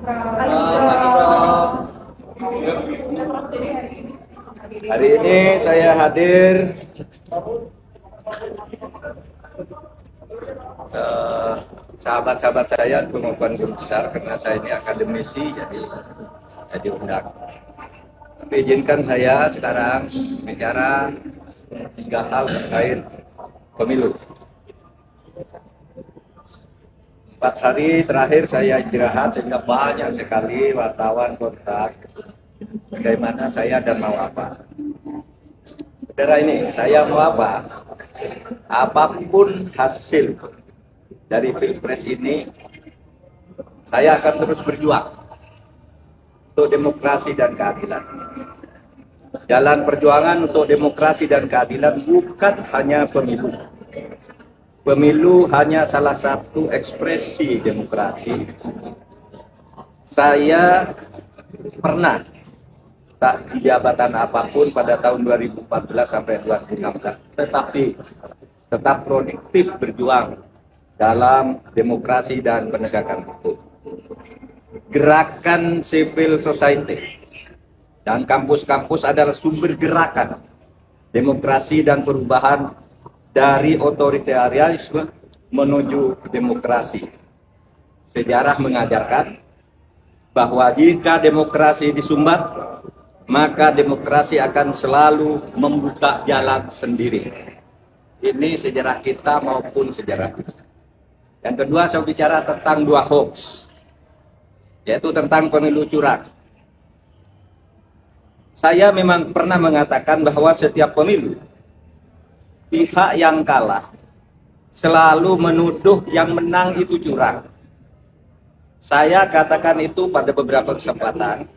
Pagi, Prof. Hari ini saya hadir sahabat-sahabat saya maupun guru besar, karena saya ini akademisi, jadi diundang. Tapi izinkan saya sekarang bicara 3 hal terkait pemilu. 4 hari terakhir saya istirahat sehingga banyak sekali wartawan kontak bagaimana saya dan mau apa. Saudara, ini saya mau apa? Apapun hasil dari Pilpres ini, saya akan terus berjuang untuk demokrasi dan keadilan. Jalan perjuangan untuk demokrasi dan keadilan bukan hanya pemilu. Pemilu hanya salah satu ekspresi demokrasi. Saya pernah tak di jabatan apapun pada tahun 2014 sampai 2016, tetapi tetap produktif berjuang dalam demokrasi dan penegakan hukum. Gerakan civil society dan kampus-kampus adalah sumber gerakan demokrasi dan perubahan dari otoritarianisme menuju demokrasi. Sejarah mengajarkan bahwa jika demokrasi disumbat, maka demokrasi akan selalu membuka jalan sendiri. Ini sejarah kita maupun sejarah kita. Yang kedua, saya bicara tentang 2 hoax, yaitu tentang pemilu curang. Saya memang pernah mengatakan bahwa setiap pemilu, pihak yang kalah selalu menuduh yang menang itu curang. Saya katakan itu pada beberapa kesempatan,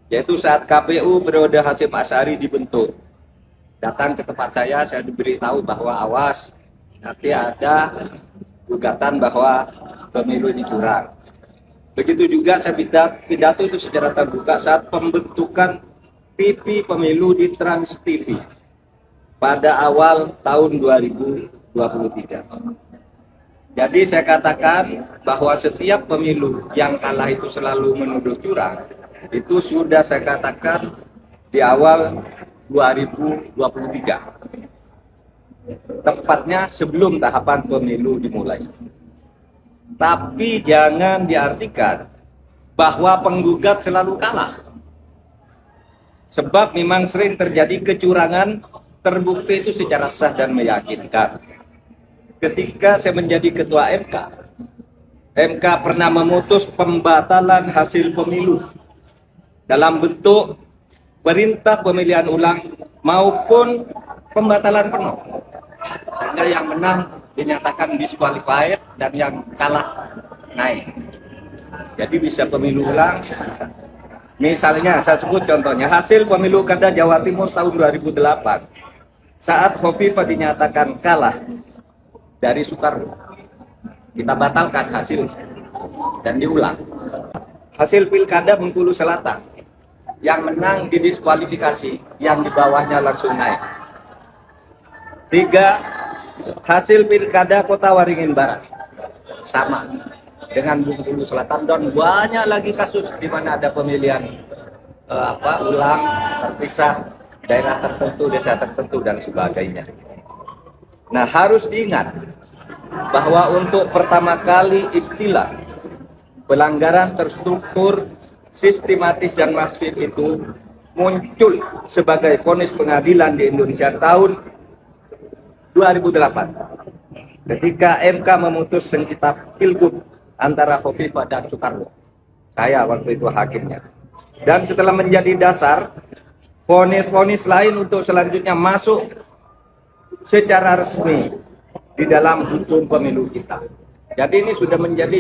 yaitu saat KPU periode Hasyim Asy'ari dibentuk. Datang ke tempat saya diberitahu bahwa awas, nanti ada gugatan bahwa pemilu ini curang. Begitu juga saya pidato itu secara terbuka saat pembentukan TV pemilu di Trans TV pada awal tahun 2023. Jadi saya katakan bahwa setiap pemilu yang kalah itu selalu menuduh curang. Itu sudah saya katakan di awal 2023. Tepatnya sebelum tahapan pemilu dimulai. Tapi jangan diartikan bahwa penggugat selalu kalah. Sebab memang sering terjadi kecurangan terbukti itu secara sah dan meyakinkan. Ketika saya menjadi ketua MK pernah memutus pembatalan hasil pemilu dalam bentuk perintah pemilihan ulang maupun pembatalan penuh. Sehingga yang menang dinyatakan disqualified dan yang kalah naik. Jadi bisa pemilu ulang. Misalnya saya sebut contohnya hasil pemilu Kada Jawa Timur tahun 2008 saat Khofifah dinyatakan kalah dari Soekarno. Kita batalkan hasil dan diulang. Hasil Pilkada Bengkulu Selatan yang menang didiskualifikasi, yang di bawahnya langsung naik. 3, hasil Pilkada Kota Waringin Barat sama dengan Bengkulu Selatan, dan banyak lagi kasus di mana ada pemilihan ulang terpisah daerah tertentu, desa tertentu dan sebagainya. Nah, harus diingat bahwa untuk pertama kali istilah pelanggaran terstruktur, sistematis dan masif itu muncul sebagai vonis pengadilan di Indonesia tahun 2008 ketika MK memutus sengketa Pilgub antara Khofifah dan Soekarno. Saya waktu itu hakimnya. Dan setelah menjadi dasar, vonis-vonis lain untuk selanjutnya masuk secara resmi di dalam hukum pemilu kita. Jadi ini sudah menjadi